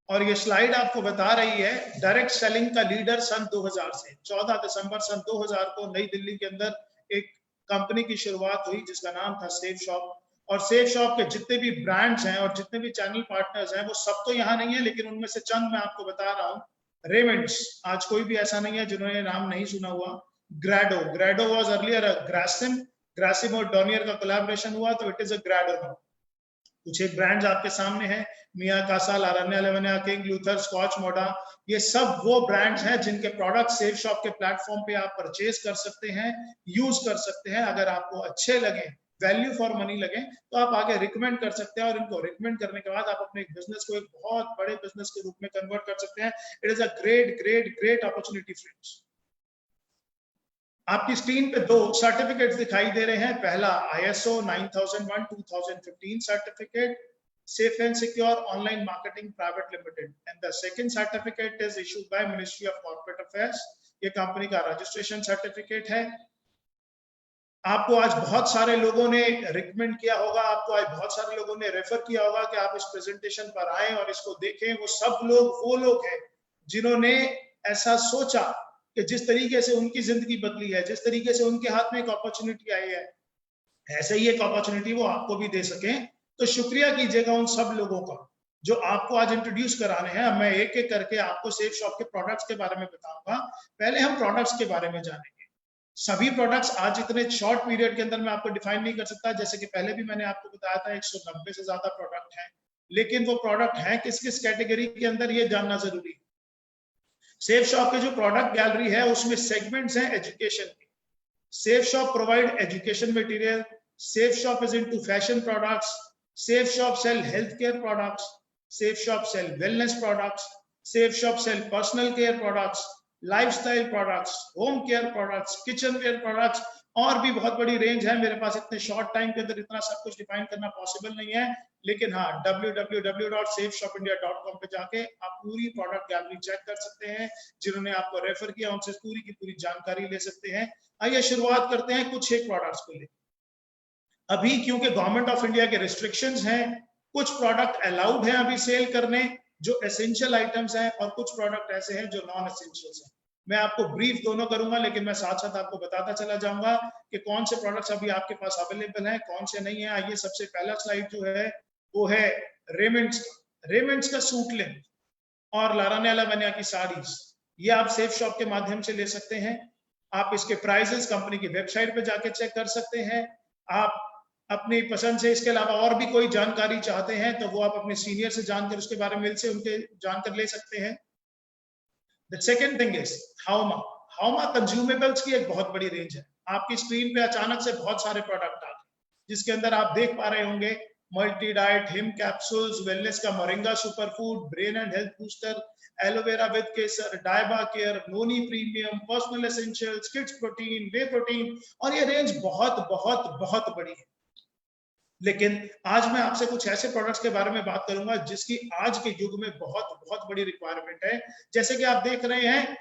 और ये स्लाइड आपको बता रही है डायरेक्ट सेलिंग का लीडर सन 2000 से 14 दिसंबर सन 2000 को नई दिल्ली के अंदर एक कंपनी की शुरुआत हुई जिसका नाम था सेफ शॉप। और सेफ शॉप के जितने भी ब्रांड्स हैं और जितने भी चैनल पार्टनर्स हैं वो सब तो यहाँ नहीं है, लेकिन उनमें से चंद मैं आपको बता रहा हूँ। रेमंड्स, आज कोई भी ऐसा नहीं है जिन्होंने नाम नहीं सुना हुआ। ग्रेडो वाज अर्लियर ग्रासिम और डॉनियर का कोलैबोरेशन हुआ तो इट इज अ ग्रेडो नाउ। कुछ एक ब्रांड्स आपके सामने हैं, मिया कासा, लारन्या लेवनिया, किंग लूथर, स्कॉच मोडा। ये सब वो ब्रांड्स हैं जिनके प्रोडक्ट सेफ शॉप के प्लेटफॉर्म पे आप परचेज कर सकते हैं, यूज कर सकते हैं। अगर आपको अच्छे लगे, वैल्यू फॉर मनी लगे, तो आप आगे रिकमेंड कर सकते हैं और इनको रिकमेंड करने के बाद आप अपने बिजनेस को एक बहुत बड़े बिजनेस के रूप में कन्वर्ट कर सकते हैं। It is a great great great opportunity friends. आपकी स्क्रीन पे दो सर्टिफिकेट्स दिखाई दे रहे हैं। पहला ISO 9001 2015 certificate, Safe and Secure Online Marketing Private Limited, and the second certificate is issued by Ministry of Corporate Affairs. ये कंपनी का registration certificate है। आपको आज बहुत सारे लोगों ने रिकमेंड किया होगा, आपको आज बहुत सारे लोगों ने रेफर किया होगा कि आप इस प्रेजेंटेशन पर आए और इसको देखें। वो सब लोग वो लोग हैं जिन्होंने ऐसा सोचा कि जिस तरीके से उनकी जिंदगी बदली है, जिस तरीके से उनके हाथ में एक अपॉर्चुनिटी आई है, ऐसे ही एक अपॉर्चुनिटी वो आपको भी दे सकें। तो शुक्रिया कीजिएगा उन सब लोगों का जो आपको आज इंट्रोड्यूस कराने हैं। मैं एक एक करके आपको सेफ शॉप के प्रोडक्ट्स के बारे में बताऊंगा। पहले हम प्रोडक्ट्स के बारे में जानेंगे। सभी प्रोडक्ट्स आज इतने शॉर्ट पीरियड के अंदर मैं आपको डिफाइन नहीं कर सकता। जैसे कि पहले भी मैंने आपको बताया था 190 से ज्यादा प्रोडक्ट हैं, लेकिन वो प्रोडक्ट हैं किस किस कैटेगरी के अंदर, ये जानना जरूरी है। सेफ शॉप के जो प्रोडक्ट गैलरी है उसमें सेगमेंट्स हैं एजुकेशन के। Safe Shop provide education material, Safe Shop is into fashion products, Safe Shop sell health care products, Safe Shop sell wellness products, Safe Shop sell personal care products, lifestyle products, home care products, kitchenware products, और भी बहुत बड़ी range है। मेरे पास इतने short time के अंदर इतना सब कुछ डिफाइन करना पॉसिबल नहीं है, लेकिन हाँ, www.safeshopindia.com पे जाके आप पूरी प्रोडक्ट गैलरी चेक कर सकते हैं। जिन्होंने आपको रेफर किया उनसे पूरी की पूरी जानकारी ले सकते हैं। आइए शुरुआत करते हैं कुछ एक प्रोडक्ट्स को लेकर। अभी क्योंकि गवर्नमेंट ऑफ इंडिया के रिस्ट्रिक्शंस हैं, कुछ प्रोडक्ट अलाउड हैं अभी सेल करने जो एसेंशियल आइटम्स हैं, और कुछ प्रोडक्ट ऐसे हैं जो नॉन एसेंशियल्स हैं। मैं आपको ब्रीफ दोनों करूंगा, लेकिन मैं साथ साथ आपको बताता चला जाऊंगा कि कौन से प्रोडक्ट्स अभी आपके पास अवेलेबल हैं, कौन से नहीं है। आइए सबसे पहला स्लाइड जो है वो है रेमंड्स का सूट लेंथ और लारन्या लेवनिया की साड़ीज। ये आप सेफ शॉप के माध्यम से ले सकते हैं। आप इसके प्राइसेस कंपनी की वेबसाइट पे जाके चेक कर सकते हैं। आप अपनी पसंद से इसके अलावा और भी कोई जानकारी चाहते हैं तो वो आप अपने सीनियर से जानकर उसके बारे में से उनके जानकर ले सकते हैं। द सेकेंड थिंग इज हाउमा कंज्यूमेबल्स की एक बहुत बड़ी रेंज है। आपकी स्क्रीन पे अचानक से बहुत सारे प्रोडक्ट आ गए, जिसके अंदर आप देख पा रहे होंगे मल्टी डाइट, हिम कैप्सूल्स, वेलनेस का moringa super food, brain and health booster, aloe vera with kesar, डायबा care, noni premium, personal essentials, kids protein, whey protein, और ये रेंज बहुत बहुत बहुत बड़ी है। लेकिन आज मैं आपसे कुछ ऐसे प्रोडक्ट्स के बारे में बात करूंगा जिसकी आज के युग में बहुत बहुत बड़ी रिक्वायरमेंट है। जैसे कि आप देख रहे हैं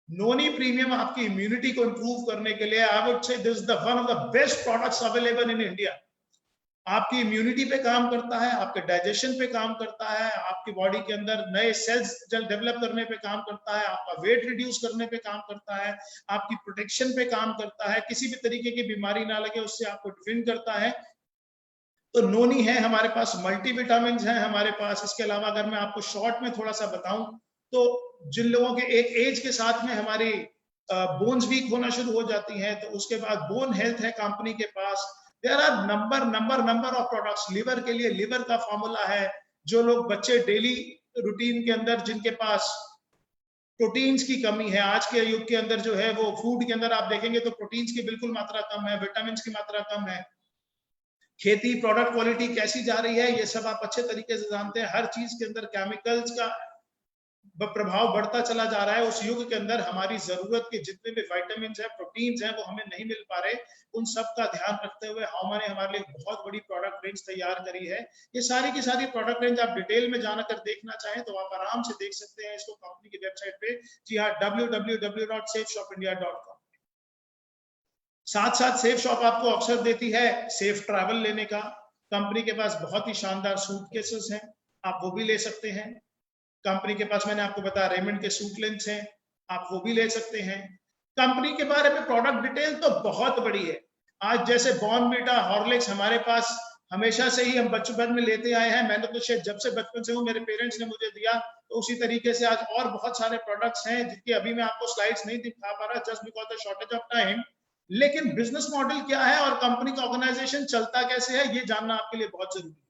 नोनी प्रीमियम आपकी इम्यूनिटी को इंप्रूव करने के लिए I would say this is the one of the best products available in India. आपकी इम्यूनिटी पे काम करता है, आपके डाइजेशन पे काम करता है, आपकी बॉडी के अंदर नए सेल्स डेवलप करने पे काम करता है, आपका वेट रिड्यूस करने पे काम करता है, आपकी प्रोटेक्शन पे काम करता है, किसी भी तरीके की बीमारी ना लगे उससे आपको डिफेंड करता है। तो नोनी है हमारे पास, मल्टीविटामिन है हमारे पास। इसके अलावा अगर मैं आपको शॉर्ट में थोड़ा सा बताऊं तो जिन लोगों के एक एज के साथ में हमारी बोन्स वीक होना शुरू हो जाती हैं, तो उसके बाद बोन हेल्थ है कंपनी के पास। There are number of products. Liver के लिए लिवर का फॉर्मूला है। जो लोग बच्चे डेली रूटीन के अंदर जिनके पास प्रोटीन्स की कमी है, आज के युग के अंदर जो है वो फूड के अंदर आप देखेंगे तो प्रोटीन्स की बिल्कुल मात्रा कम है, विटामिन की मात्रा कम है। खेती प्रोडक्ट क्वालिटी कैसी जा रही है ये सब आप अच्छे तरीके से जानते हैं। हर चीज के अंदर केमिकल्स का प्रभाव बढ़ता चला जा रहा है। उस युग के अंदर हमारी जरूरत के जितने भी विटामिन है, प्रोटीन्स हैं, वो हमें नहीं मिल पा रहे। उन सब का ध्यान रखते हुए हाउमा ने हमारे लिए बहुत बड़ी प्रोडक्ट रेंज तैयार करी है। ये सारी की सारी प्रोडक्ट रेंज आप डिटेल में जानकर देखना चाहें तो आप आराम से देख सकते हैं इसको कंपनी की वेबसाइट पे। जी हाँ, www.safeshopindia.com। साथ साथ सेफ शॉप आपको अवसर देती है सेफ ट्रैवल लेने का। कंपनी के पास बहुत ही शानदार सूटकेसेस हैं। आप वो भी ले सकते हैं। कंपनी के पास मैंने आपको बताया रेमंड के सूट लेंस हैं, आप वो भी ले सकते हैं। कंपनी के बारे में प्रोडक्ट डिटेल तो बहुत बड़ी है। आज जैसे बॉर्नवीटा, हॉर्लिक्स हमारे पास हमेशा से ही हम बचपन में लेते आए हैं, मैंने तो शायद जब से बचपन से हूँ मेरे पेरेंट्स ने मुझे दिया, तो उसी तरीके से आज और बहुत सारे प्रोडक्ट्स हैं जिनकी अभी मैं आपको स्लाइड्स नहीं दिखा पा रहा just because the shortage of time. लेकिन बिजनेस मॉडल क्या है और कंपनी का ऑर्गेनाइजेशन चलता कैसे है, ये जानना आपके लिए बहुत जरूरी है।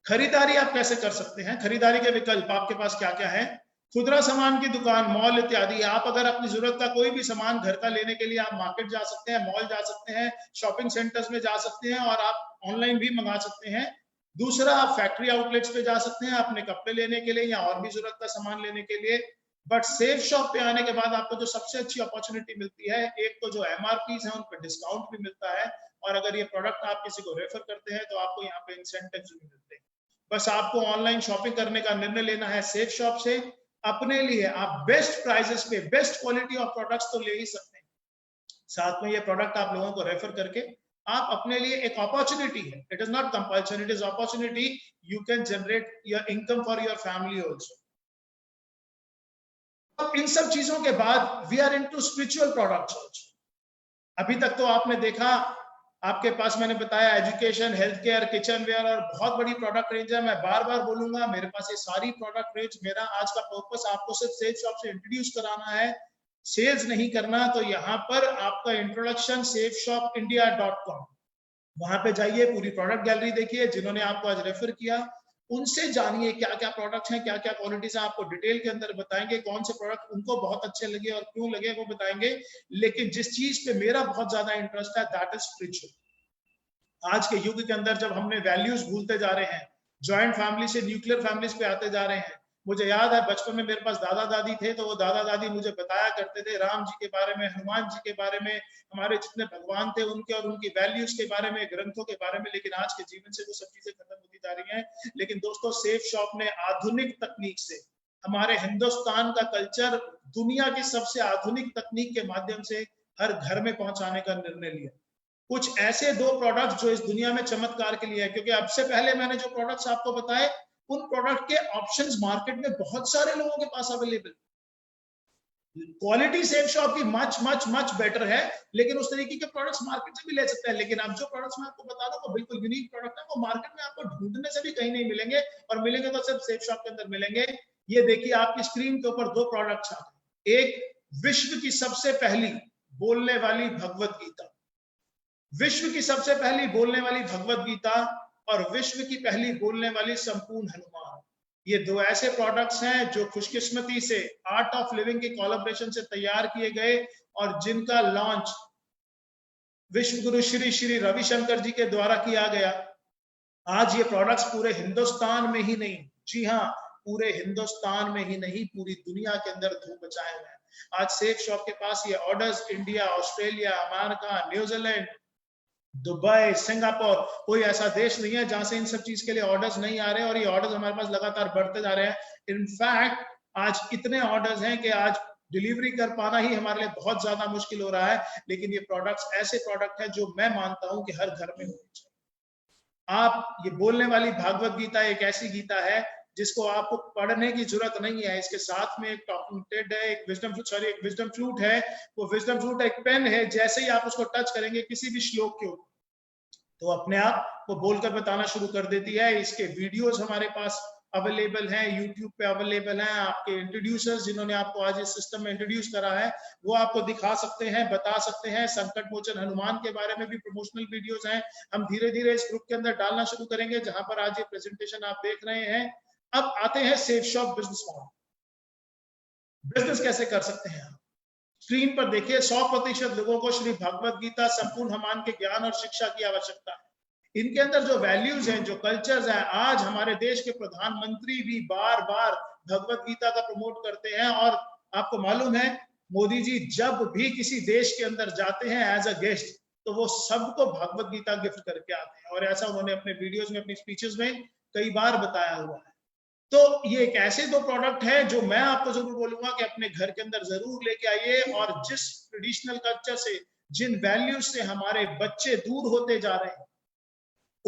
खरीदारी आप कैसे कर सकते हैं, खरीदारी के विकल्प आपके पास क्या क्या है। खुदरा सामान की दुकान, मॉल इत्यादि। आप अगर अपनी जरूरत का कोई भी सामान घर का लेने के लिए आप मार्केट जा सकते हैं, मॉल जा सकते हैं, शॉपिंग सेंटर्स में जा सकते हैं और आप ऑनलाइन भी मंगा सकते हैं। दूसरा, आप फैक्ट्री आउटलेट्स पे जा सकते हैं अपने कपड़े लेने के लिए या और भी जरूरत का सामान लेने के लिए। बट सेफ शॉप पे आने के बाद आपको जो सबसे अच्छी अपॉर्चुनिटी मिलती है, एक तो जो एमआरपी है उन पर डिस्काउंट भी मिलता है, और अगर ये प्रोडक्ट आप किसी को रेफर करते हैं तो आपको यहाँ पे इंसेंटिव भी मिलते हैं। बस आपको ऑनलाइन शॉपिंग करने का निर्णय लेना है सेफ शॉप से अपने लिए। आप बेस्ट प्राइसेस पे बेस्ट क्वालिटी ऑफ प्रोडक्ट्स तो ले ही सकते हैं, साथ में ये प्रोडक्ट आप लोगों को रेफर करके आप अपने लिए एक अपॉर्चुनिटी है, it is not compulsory, it is opportunity, you can generate your income for your family also. इन सब चीजों के बाद we are into spiritual products also. अभी तक तो आपने देखा, आपके पास मैंने बताया education, health care, kitchenware और बहुत बड़ी प्रोडक्ट रेंज है। मैं बार बार बोलूंगा मेरे पास ये सारी प्रोडक्ट रेंज, मेरा आज का पर्पस आपको सिर्फ सेफ शॉप से इंट्रोड्यूस कराना है, सेल्स नहीं करना। तो यहाँ पर आपका इंट्रोडक्शन safeshopindia.com, वहां पे जाइए, पूरी प्रोडक्ट गैलरी देखिए, जिन्होंने आपको आज रेफर किया उनसे जानिए क्या क्या प्रोडक्ट्स हैं, क्या क्या क्वालिटीज हैं, आपको डिटेल के अंदर बताएंगे कौन से प्रोडक्ट उनको बहुत अच्छे लगे और क्यों लगे वो बताएंगे। लेकिन जिस चीज पे मेरा बहुत ज्यादा इंटरेस्ट है दैट इज स्पिरिचुअल। आज के युग के अंदर जब हमने वैल्यूज भूलते जा रहे हैं, जॉइंट फैमिली से न्यूक्लियर फैमिलीज पे आते जा रहे हैं। मुझे याद है बचपन में मेरे पास दादा दादी थे, तो वो दादा दादी मुझे बताया करते थे राम जी के बारे में, हनुमान जी के बारे में, हमारे जितने भगवान थे उनके और उनकी वैल्यूज के बारे में, ग्रंथों के बारे में। लेकिन आज के जीवन से वो सब चीजें खत्म होती जा रही हैं। लेकिन दोस्तों, सेफ शॉप ने आधुनिक तकनीक से हमारे हिंदुस्तान का कल्चर दुनिया की सबसे आधुनिक तकनीक के माध्यम से हर घर में पहुंचाने का निर्णय लिया। कुछ ऐसे दो प्रोडक्ट जो इस दुनिया में चमत्कार के लिए है, क्योंकि अब से पहले मैंने जो प्रोडक्ट्स आपको बताए उन प्रोडक्ट के ऑप्शंस मार्केट में बहुत सारे लोगों के पास अवेलेबल। क्वालिटी सेफ शॉप की मच मच मच बेटर है, लेकिन उस तरीके के प्रोडक्ट्स मार्केट से भी ले सकते हैं। लेकिन अब जो प्रोडक्ट्स मैं आपको बता रहा हूं वो बिल्कुल यूनिक प्रोडक्ट है, वो मार्केट में आपको ढूंढने से भी कहीं नहीं मिलेंगे, और मिलेंगे तो सिर्फ सेफ शॉप के अंदर मिलेंगे। ये देखिए आपकी स्क्रीन के ऊपर दो प्रोडक्ट्स आ गए। एक विश्व की सबसे पहली बोलने वाली भगवत गीता, विश्व की सबसे पहली बोलने वाली भगवत गीता और विश्व की पहली बोलने वाली संपूर्ण हनुमान। ये दो ऐसे प्रोडक्ट्स हैं जो खुशकिस्मती से आर्ट ऑफ लिविंग के कोलैबोरेशन से तैयार किए गए और जिनका लॉन्च विश्व गुरु श्री श्री रविशंकर जी के द्वारा किया गया। आज ये प्रोडक्ट्स पूरे हिंदुस्तान में ही नहीं, जी हाँ, पूरे हिंदुस्तान में ही नहीं, पूरी दुनिया के अंदर धूम मचाए हुए हैं। आज सेफ शॉप के पास ये orders India, Australia, America, New Zealand, Dubai, Singapore, कोई ऐसा देश नहीं है जहां से इन सब चीज के लिए ऑर्डर्स नहीं आ रहे हैं, और ये ऑर्डर्स हमारे पास लगातार बढ़ते जा रहे हैं। इनफैक्ट आज इतने ऑर्डर्स हैं कि आज डिलीवरी कर पाना ही हमारे लिए बहुत ज्यादा मुश्किल हो रहा है। लेकिन ये प्रोडक्ट्स ऐसे प्रोडक्ट हैं जो मैं मानता हूं कि हर घर में होनी चाहिए। आप ये बोलने वाली भागवत गीता एक ऐसी गीता है जिसको आपको पढ़ने की जरूरत नहीं है। इसके साथ में एक टॉकिंग टेड है, एक विजडम फ्लूट है। वो विजडम फ्लूट एक पेन है, जैसे ही आप उसको टच करेंगे किसी भी श्लोक के ऊपर तो अपने आप वो बोलकर बताना शुरू कर देती है। इसके वीडियोस हमारे पास अवेलेबल हैं, यूट्यूब पे अवेलेबल हैं। आपके इंट्रोड्यूसर्स जिन्होंने आपको आज इस सिस्टम में इंट्रोड्यूस करा है वो आपको दिखा सकते हैं, बता सकते हैं। संकट मोचन हनुमान के बारे में भी प्रमोशनल वीडियोस हैं, हम धीरे धीरे इस ग्रुप के अंदर डालना शुरू करेंगे, जहां पर आज ये प्रेजेंटेशन आप देख रहे हैं। अब आते हैं safe shop business model. Business कैसे कर सकते हैं? स्क्रीन पर देखिए, 100% लोगों को श्री भगवत गीता, संपूर्ण हनुमान के ज्ञान और शिक्षा की आवश्यकता है। इनके अंदर जो वैल्यूज हैं, जो कल्चर्स हैं, आज हमारे देश के प्रधानमंत्री भी बार बार भगवत गीता का प्रमोट करते हैं। और आपको मालूम है मोदी जी जब भी किसी देश के अंदर जाते हैं एज अ गेस्ट तो वो सबको भगवत गीता गिफ्ट करके आते हैं, और ऐसा उन्होंने अपने वीडियोस में, अपनी स्पीचेस में कई बार बताया हुआ है। तो ये एक ऐसे दो प्रोडक्ट है जो मैं आपको जरूर बोलूंगा कि अपने घर के अंदर जरूर लेके आइए। और जिस ट्रेडिशनल कल्चर से, जिन वैल्यूज से हमारे बच्चे दूर होते जा रहे हैं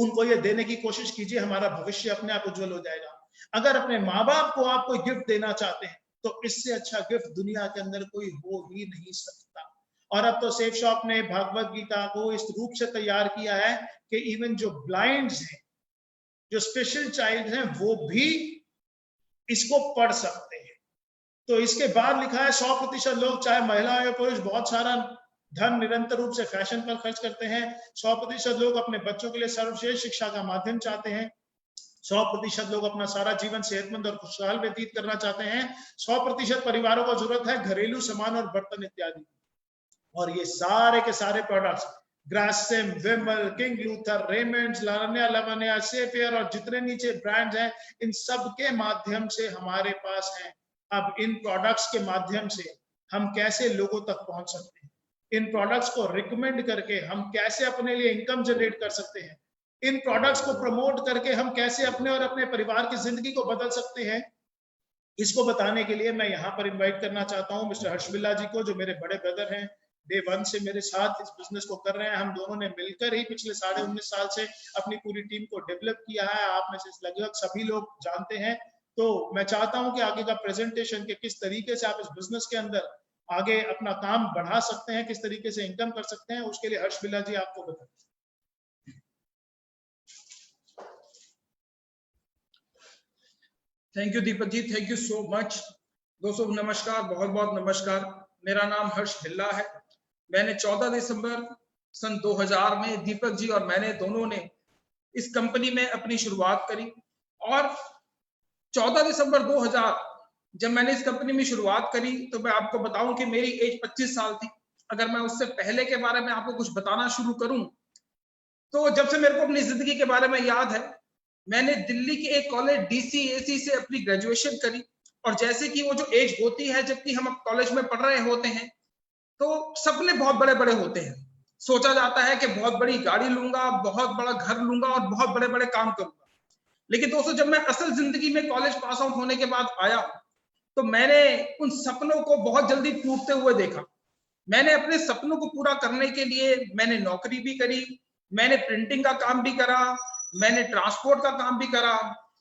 उनको ये देने की कोशिश कीजिए, हमारा भविष्य अपने आप उज्जवल हो जाएगा। अगर अपने माँ बाप को आप कोई गिफ्ट देना चाहते हैं तो इससे अच्छा गिफ्ट दुनिया के अंदर कोई हो ही नहीं सकता। और अब तो सेफ शॉप ने भगवत गीता को इस रूप से तैयार किया है कि इवन जो ब्लाइंड्स हैं, जो स्पेशल चाइल्ड हैं, वो भी इसको पढ़ सकते हैं। तो इसके बाद लिखा है 100% लोग, चाहे महिला या पुरुष, बहुत सारा धन निरंतर रूप से फैशन पर खर्च करते हैं। 100% लोग अपने बच्चों के लिए सर्वश्रेष्ठ शिक्षा का माध्यम चाहते हैं। 100% लोग अपना सारा जीवन सेहतमंद और खुशहाल व्यतीत करना चाहते हैं। 100% परिवारों को जरूरत है घरेलू सामान और बर्तन इत्यादि। और ये सारे के सारे प्रोडक्ट्स, ग्रासिम, विमल, किंग लूथर, रेमंड्स, लावण्या लवण्या, सेफेयर और जितने नीचे ब्रांड्स हैं, इन सब के माध्यम से हमारे पास हैं। अब इन प्रोडक्ट्स के माध्यम से हम कैसे लोगों तक पहुंच सकते हैं, इन प्रोडक्ट्स को रिकमेंड करके हम कैसे अपने लिए इनकम जनरेट कर सकते हैं, इन प्रोडक्ट्स को प्रमोट करके हम कैसे अपने और अपने परिवार की जिंदगी को बदल सकते हैं, इसको बताने के लिए मैं यहाँ पर इनवाइट करना चाहता हूँ मिस्टर हर्ष बिल्ला जी को, जो मेरे बड़े ब्रदर हैं, डे 1 से मेरे साथ इस बिजनेस को कर रहे हैं। हम दोनों ने मिलकर ही पिछले 19.5 साल से अपनी पूरी टीम को डेवलप किया है। आप में से लगभग सभी लोग जानते हैं। तो मैं चाहता हूं कि आगे का प्रेजेंटेशन के किस तरीके से आप इस बिजनेस के अंदर आगे अपना काम बढ़ा सकते हैं, किस तरीके से इनकम कर सकते हैं, उसके लिए हर्ष बिल्ला जी आपको बताएं। थैंक यू दीपक जी, थैंक यू सो मच। दोस्तों नमस्कार, बहुत बहुत नमस्कार। मेरा नाम हर्ष बिल्ला है। मैंने 14 दिसंबर सन 2000 में दीपक जी और मैंने दोनों ने इस कंपनी में अपनी शुरुआत करी। और 14 दिसंबर 2000 जब मैंने इस कंपनी में शुरुआत करी तो मैं आपको बताऊं कि मेरी एज 25 साल थी। अगर मैं उससे पहले के बारे में आपको कुछ बताना शुरू करूं तो जब से मेरे को अपनी जिंदगी के बारे में याद है, मैंने दिल्ली के एक कॉलेज DCAC से अपनी ग्रेजुएशन करी। और जैसे कि वो जो एज होती है जबकि हम कॉलेज में पढ़ रहे होते हैं तो सपने बहुत बड़े बड़े होते हैं। सोचा जाता है कि बहुत बड़ी गाड़ी लूंगा, बहुत बड़ा घर लूंगा और बहुत बड़े बड़े काम करूंगा। लेकिन दोस्तों जब मैं असल जिंदगी में कॉलेज पास आउट होने के बाद आया तो मैंने उन सपनों को बहुत जल्दी टूटते हुए देखा। मैंने अपने सपनों को पूरा करने के लिए मैंने नौकरी भी करी, मैंने प्रिंटिंग का काम भी करा, मैंने ट्रांसपोर्ट का काम भी करा,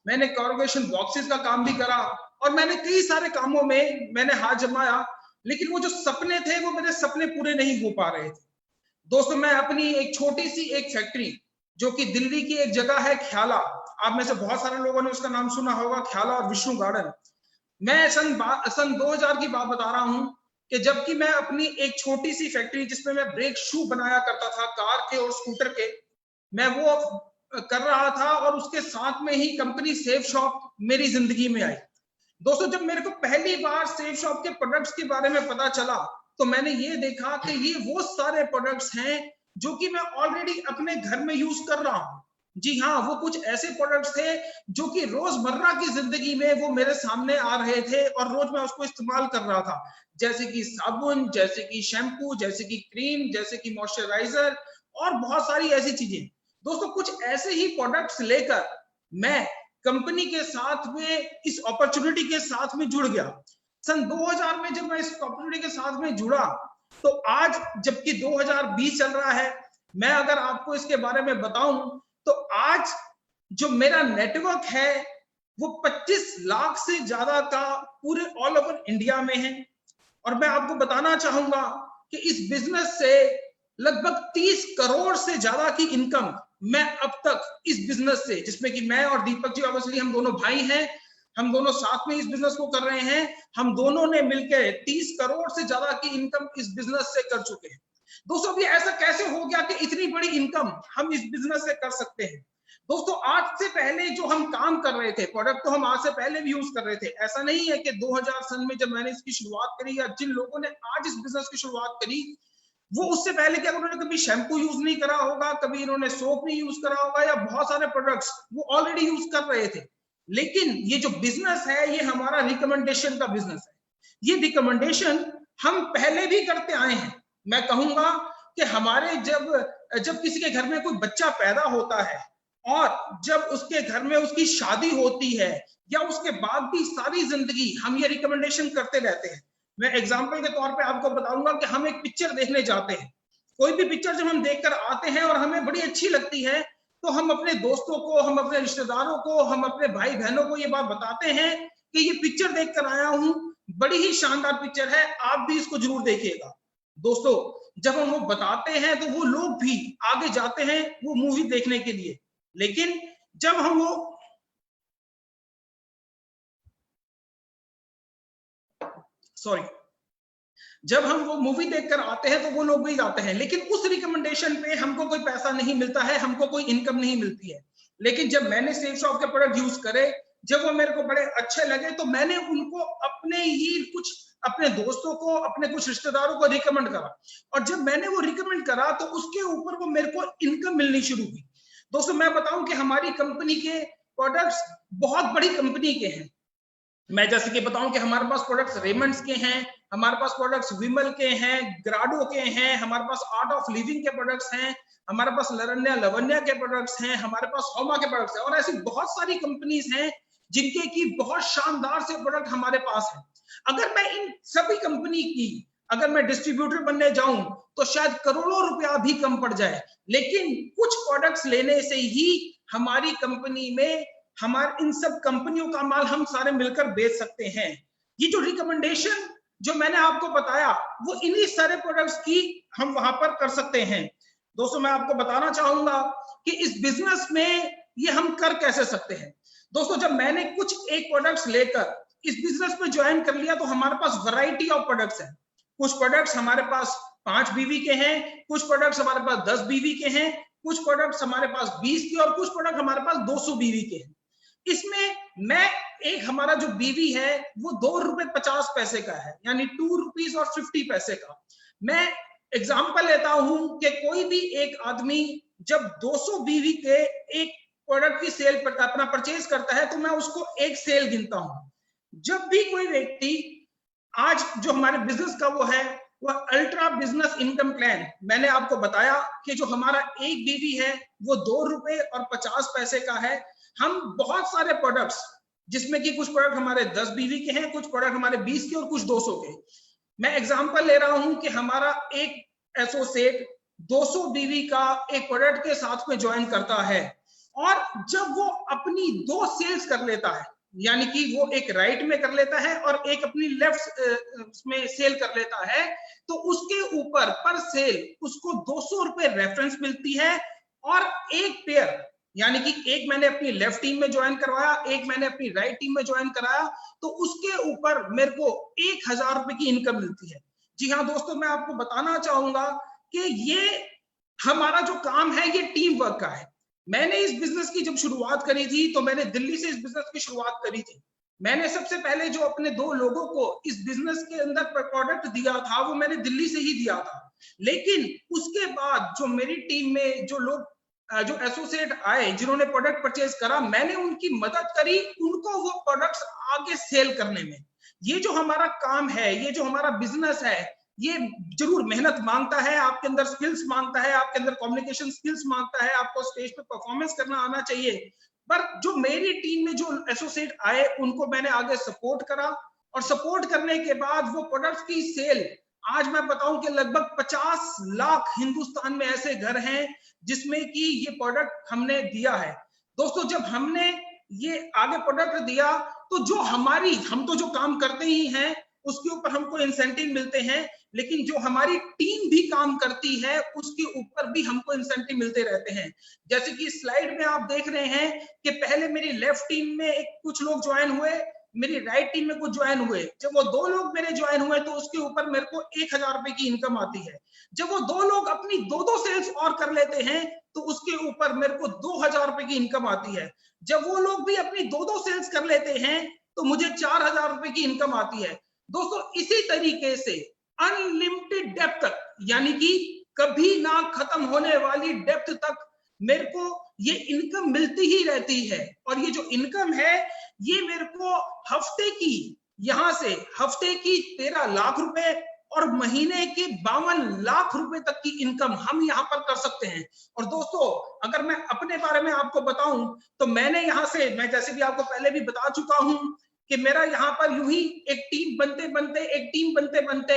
मैंने कॉर्पोरेशन बॉक्सेस का काम भी करा और मैंने कई सारे कामों में मैंने हाथ जमाया। लेकिन वो जो सपने थे वो मेरे सपने पूरे नहीं हो पा रहे थे। दोस्तों मैं अपनी एक छोटी सी एक फैक्ट्री जो कि दिल्ली की एक जगह है ख्याला, आप में से बहुत सारे लोगों ने उसका नाम सुना होगा, ख्याला और विष्णु गार्डन। मैं सन 2000 की बात बता रहा हूं कि जबकि मैं अपनी एक छोटी सी फैक्ट्री जिसमें मैं ब्रेक शू बनाया करता था कार के और स्कूटर के, मैं वो कर रहा था और उसके साथ में ही कंपनी सेफ शॉप मेरी जिंदगी में आई। दोस्तों जब मेरे को पहली बार सेफ शॉप के प्रोडक्ट्स के बारे में पता चला तो मैंने ये देखा कि ये वो सारे प्रोडक्ट्स हैं जो कि मैं ऑलरेडी अपने घर में यूज कर रहा हूं। जी हाँ, वो कुछ ऐसे प्रोडक्ट्स थे जो कि रोजमर्रा की जिंदगी में वो मेरे सामने आ रहे थे और रोज मैं उसको इस्तेमाल कर रहा था, जैसे कि साबुन, जैसे कि शैम्पू, जैसे कि क्रीम, जैसे कि मॉइस्चराइजर और बहुत सारी ऐसी चीजें। दोस्तों कुछ ऐसे ही प्रोडक्ट्स लेकर मैं कंपनी के साथ में इस अपॉर्चुनिटी के साथ में जुड़ गया। सन 2000 में जब मैं इस अपॉर्चुनिटी के साथ में जुड़ा तो आज जबकि 2020 चल रहा है, मैं अगर आपको इसके बारे में बताऊं तो आज जो मेरा नेटवर्क है वो 25 लाख से ज्यादा का पूरे ऑल ओवर इंडिया में है। और मैं आपको बताना चाहूंगा कि इस बिजनेस से लगभग 30 करोड़ से ज्यादा की इनकम मैं अब तक इस बिजनेस से, जिसमें कि मैं और दीपक जी ऑब्वियसली हम दोनों भाई हैं, हम दोनों साथ में इस बिजनेस को कर रहे हैं, हम दोनों ने मिलकर 30 करोड़ से ज्यादा की इनकम इस बिजनेस से कर चुके हैं। दोस्तों ये ऐसा कैसे हो गया कि इतनी बड़ी इनकम हम इस बिजनेस से कर सकते हैं? दोस्तों आज से पहले जो हम काम कर रहे थे, प्रोडक्ट तो हम आज से पहले भी यूज कर रहे थे। ऐसा नहीं है कि 2000 सन में जब मैंने इसकी शुरुआत करी या जिन लोगों ने आज इस बिजनेस की शुरुआत करी वो उससे पहले क्या उन्होंने कभी शैम्पू यूज नहीं करा होगा, कभी इन्होंने सोप नहीं यूज करा होगा या बहुत सारे प्रोडक्ट्स वो ऑलरेडी यूज कर रहे थे। लेकिन ये जो बिजनेस है ये हमारा रिकमेंडेशन का बिजनेस है। ये रिकमेंडेशन हम पहले भी करते आए हैं। मैं कहूंगा कि हमारे जब किसी के घर में कोई बच्चा पैदा होता है और जब उसके घर में उसकी शादी होती है या उसके बाद भी सारी जिंदगी हम ये रिकमेंडेशन करते रहते हैं। मैं एग्जांपल के तौर पे आपको बताऊंगा कि हम एक पिक्चर देखने जाते हैं, कोई भी पिक्चर जब हम देखकर आते हैं और हमें बड़ी अच्छी लगती है तो हम अपने दोस्तों को, हम अपने रिश्तेदारों को, हम अपने भाई बहनों को ये बात बताते हैं कि ये पिक्चर देख कर आया हूं, बड़ी ही शानदार पिक्चर है, आप भी इसको जरूर देखिएगा। दोस्तों जब हम वो बताते हैं तो वो लोग भी आगे जाते हैं वो मूवी देखने के लिए। लेकिन जब हम वो मूवी देखकर आते हैं तो वो लोग भी जाते हैं, लेकिन उस रिकमेंडेशन पे हमको कोई पैसा नहीं मिलता है, हमको कोई इनकम नहीं मिलती है। लेकिन जब मैंने सेफ शॉप के प्रोडक्ट यूज करे, जब वो मेरे को बड़े अच्छे लगे, तो मैंने उनको अपने दोस्तों को, अपने कुछ रिश्तेदारों को रिकमेंड करा, और जब मैंने वो रिकमेंड करा तो उसके ऊपर वो मेरे को इनकम मिलनी शुरू हुई। दोस्तों मैं बताऊं कि हमारी कंपनी के प्रोडक्ट्स बहुत बड़ी कंपनी के हैं। मैं जैसे कि बताऊं कि हमारे पास प्रोडक्ट्स रेमंड्स के हैं, हमारे पास प्रोडक्ट्स विमल के हैं, ग्राडो के हैं, हमारे पास आर्ट ऑफ लिविंग के प्रोडक्ट्स हैं, हमारे पास लरण्या लवन्या के प्रोडक्ट्स हैं, हमारे पास होमा के प्रोडक्ट्स हैं, और ऐसी बहुत सारी कंपनीज हैं जिनके की बहुत शानदार से प्रोडक्ट हमारे पास है। अगर मैं इन सभी कंपनी की अगर मैं डिस्ट्रीब्यूटर बनने जाऊं तो शायद करोड़ों रुपया भी कम पड़ जाए, लेकिन कुछ प्रोडक्ट्स लेने से ही हमारी कंपनी में हमारे इन सब कंपनियों का माल हम सारे मिलकर बेच सकते हैं। ये जो रिकमेंडेशन जो मैंने आपको बताया वो इन्हीं सारे प्रोडक्ट्स की हम वहां पर कर सकते हैं। दोस्तों मैं आपको बताना चाहूंगा कि इस बिजनेस में ये हम कर कैसे सकते हैं। दोस्तों जब मैंने कुछ एक प्रोडक्ट्स लेकर इस बिजनेस में ज्वाइन कर लिया तो हमारे पास वैरायटी ऑफ प्रोडक्ट्स हैं। कुछ प्रोडक्ट्स हमारे पास 5 बीवी के हैं, कुछ प्रोडक्ट्स हमारे पास 10 बीवी के हैं, कुछ प्रोडक्ट्स हमारे पास 20 के, और कुछ प्रोडक्ट हमारे पास 200 बीवी के हैं। इसमें मैं एक हमारा जो बीवी है वो ₹2.50 का है, यानी ₹2.50 का। मैं एग्जांपल लेता हूं कि कोई भी एक आदमी जब 200 बीवी के एक प्रोडक्ट की सेल पर अपना परचेज करता है तो मैं उसको एक सेल गिनता हूं। जब भी कोई व्यक्ति आज जो हमारे बिजनेस का वो है वह अल्ट्रा बिजनेस इनकम प्लान, मैंने आपको बताया कि जो हमारा एक बीवी है वो ₹2.50 का है। हम बहुत सारे प्रोडक्ट्स जिसमें कि कुछ प्रोडक्ट हमारे 10 बीवी के हैं, कुछ प्रोडक्ट हमारे 20 के और कुछ 200 के। मैं एग्जांपल ले रहा हूं कि हमारा एक एसोसिएट 200 बीवी का एक प्रोडक्ट के साथ में ज्वाइन करता है, और जब वो अपनी 2 सेल्स कर लेता है, यानी कि वो एक राइट में कर लेता है और एक अपनी लेफ्ट में सेल कर लेता है, तो उसके ऊपर पर सेल उसको ₹200 रेफरेंस मिलती है। और एक पेयर यानी कि एक मैंने अपनी लेफ्ट टीम में ज्वाइन करवाया, एक मैंने अपनी राइट टीम में ज्वाइन कराया, तो उसके ऊपर मेरे को ₹1000 की इनकम मिलती है। जी हाँ दोस्तों, मैं आपको बताना चाहूंगा कि ये हमारा जो काम है ये टीम वर्क का है। मैंने इस बिजनेस की जब शुरुआत करी थी तो मैंने दिल्ली से इस बिजनेस की शुरुआत करी थी। मैंने सबसे पहले जो अपने 2 लोगों को इस बिजनेस के अंदर प्रोडक्ट दिया था वो मैंने दिल्ली से ही दिया था। लेकिन उसके बाद जो मेरी टीम में जो लोग जो एसोसिएट आए जिन्होंने प्रोडक्ट परचेज करा, मैंने उनकी मदद करी उनको वो प्रोडक्ट्स आगे सेल करने में। ये जो हमारा काम है, ये जो हमारा बिजनेस है, ये जरूर मेहनत मांगता है, आपके अंदर स्किल्स मांगता है, आपके अंदर कम्युनिकेशन स्किल्स मांगता है, आपको स्टेज पे परफॉर्मेंस करना आना चाहिए। पर जो मेरी टीम में जो एसोसिएट आए उनको मैंने आगे सपोर्ट करा, और सपोर्ट करने के बाद वो प्रोडक्ट्स की सेल, आज मैं बताऊं कि लगभग 50 लाख हिंदुस्तान में ऐसे घर हैं जिसमें कि ये प्रोडक्ट हमने दिया है। दोस्तों जब हमने ये आगे प्रोडक्ट दिया तो जो हम तो जो काम करते ही हैं उसके ऊपर हमको इंसेंटिव मिलते हैं, लेकिन जो हमारी टीम भी काम करती है उसके ऊपर भी हमको इंसेंटिव मिलते रहते हैं। जैसे कि स्लाइड में आप देख रहे हैं कि पहले मेरी लेफ्ट टीम में कुछ लोग ज्वाइन हुए, मेरी राइट टीम में कुछ ज्वाइन हुए। जब वो 2 लोग मेरे ज्वाइन हुए तो उसके ऊपर मेरे को ₹1000 की इनकम आती है। जब वो 2 लोग अपनी 2 सेल्स और कर लेते हैं तो उसके ऊपर मेरे को ₹2000 की इनकम आती है। जब वो लोग भी अपनी 2 सेल्स कर लेते हैं तो मुझे ₹4000 की इनकम आती है। दोस्तों इसी तरीके से अनलिमिटेड डेप्थ तक, यानी कि कभी ना खत्म होने वाली डेप्थ तक मेरे को ये इनकम मिलती ही रहती है। और ये जो इनकम है ये मेरे को हफ्ते की, यहां से हफ्ते की 13 लाख रुपए और महीने के 52 लाख रुपए तक की इनकम हम यहाँ पर कर सकते हैं। और दोस्तों अगर मैं अपने बारे में आपको बताऊं तो मैंने यहाँ से, मैं जैसे भी आपको पहले भी बता चुका हूं कि मेरा यहाँ पर यूं ही एक टीम बनते बनते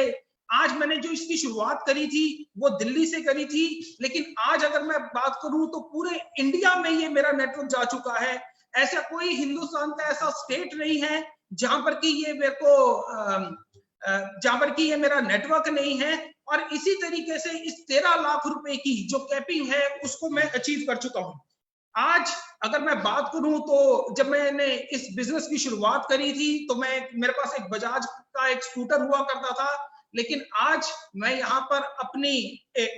आज मैंने जो इसकी शुरुआत करी थी वो दिल्ली से करी थी, लेकिन आज अगर मैं बात करूं तो पूरे इंडिया में ये मेरा नेटवर्क जा चुका है। ऐसा कोई हिंदुस्तान का ऐसा स्टेट नहीं है जहां पर कि ये मेरे को जहां पर कि ये मेरा नेटवर्क नहीं है। और इसी तरीके से इस 13 लाख रुपए की जो कैपिंग है उसको मैं अचीव कर चुका हूं। आज अगर मैं बात करूं तो जब मैंने इस बिजनेस की शुरुआत करी थी तो मेरे पास एक बजाज का एक स्कूटर हुआ करता था, लेकिन आज मैं यहाँ पर अपनी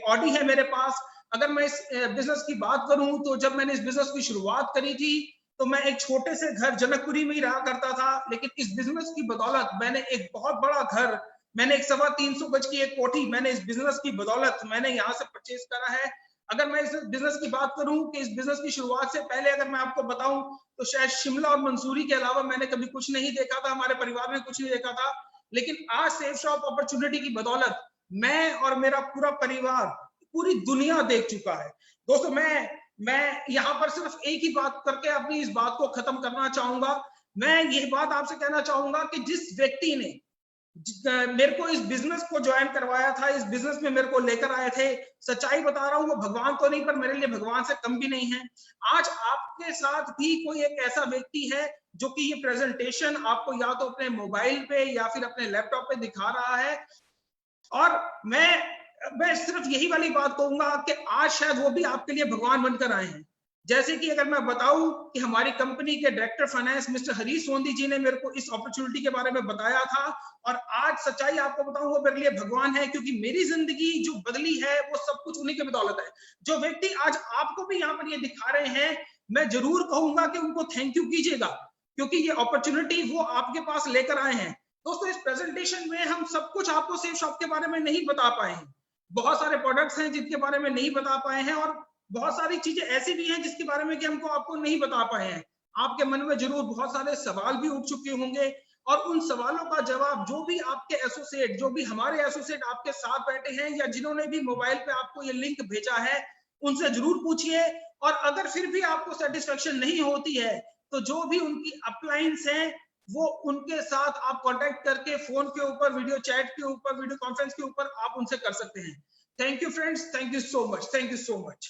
ऑडी है मेरे पास। अगर मैं इस बिजनेस की बात करूं तो जब मैंने इस बिजनेस की शुरुआत करी थी तो मैं एक छोटे से घर जनकपुरी में ही रहा करता था, लेकिन इस बिजनेस की बदौलत मैंने एक बहुत बड़ा घर, मैंने एक 325 गज की एक कोठी मैंने इस बिजनेस की बदौलत मैंने यहाँ से परचेज करा है। अगर मैं इस बिजनेस की बात करूं कि इस बिजनेस की शुरुआत से पहले अगर मैं आपको बताऊं तो शायद शिमला और मंसूरी के अलावा मैंने कभी कुछ नहीं देखा था, हमारे परिवार में कुछ नहीं देखा था। लेकिन आज सेफ शॉप अपॉर्चुनिटी की बदौलत मैं और मेरा पूरा परिवार पूरी दुनिया देख चुका है। दोस्तों मैं यहाँ पर सिर्फ एक ही बात करके अपनी इस बात को खत्म करना चाहूंगा। मैं ये बात आपसे कहना चाहूंगा कि जिस व्यक्ति ने मेरे को इस बिजनेस को ज्वाइन करवाया था, इस बिजनेस में मेरे को लेकर आए थे, सच्चाई बता रहा हूँ वो भगवान तो नहीं पर मेरे लिए भगवान से कम भी नहीं है। आज आपके साथ भी कोई एक ऐसा व्यक्ति है जो कि ये प्रेजेंटेशन आपको या तो अपने मोबाइल पे या फिर अपने लैपटॉप पे दिखा रहा है। और मैं सिर्फ यही वाली बात कहूंगा कि आज शायद वो भी आपके लिए भगवान बनकर आए हैं। जैसे कि अगर मैं बताऊं कि हमारी कंपनी के director finance mister Harish Sondhi जी ने मेरे को इस अपॉर्चुनिटी के बारे में बताया था, और आज सच्चाई आपको बताऊं वो मेरे लिए भगवान है, क्योंकि मेरी जिंदगी जो बदली है वो सब कुछ उन्हीं के बदौलत है। जो व्यक्ति आज आपको भी यहाँ पर ये दिखा रहे हैं, मैं जरूर कहूंगा कि उनको थैंक यू कीजिएगा, क्योंकि ये अपॉर्चुनिटी वो आपके पास लेकर आए हैं। दोस्तों इस प्रेजेंटेशन में हम सब कुछ आपको सेफ शॉप के बारे में नहीं बता पाए हैं, बहुत सारे प्रोडक्ट्स हैं जिनके बारे में नहीं बता पाए हैं, और बहुत सारी चीजें ऐसी भी हैं जिसके बारे में कि हमको आपको नहीं बता पाए हैं। आपके मन में जरूर बहुत सारे सवाल भी उठ चुके होंगे, और उन सवालों का जवाब जो भी आपके एसोसिएट, जो भी हमारे एसोसिएट आपके साथ बैठे हैं या जिन्होंने भी मोबाइल पे आपको ये लिंक भेजा है, उनसे जरूर पूछिए। और अगर फिर भी आपको सेटिस्फेक्शन नहीं होती है तो जो भी उनकी अपलाइंस हैं वो उनके साथ आप कांटेक्ट करके फोन के ऊपर, वीडियो चैट के ऊपर, वीडियो कॉन्फ्रेंस के ऊपर आप उनसे कर सकते हैं। Thank you friends, thank you so much, thank you so much.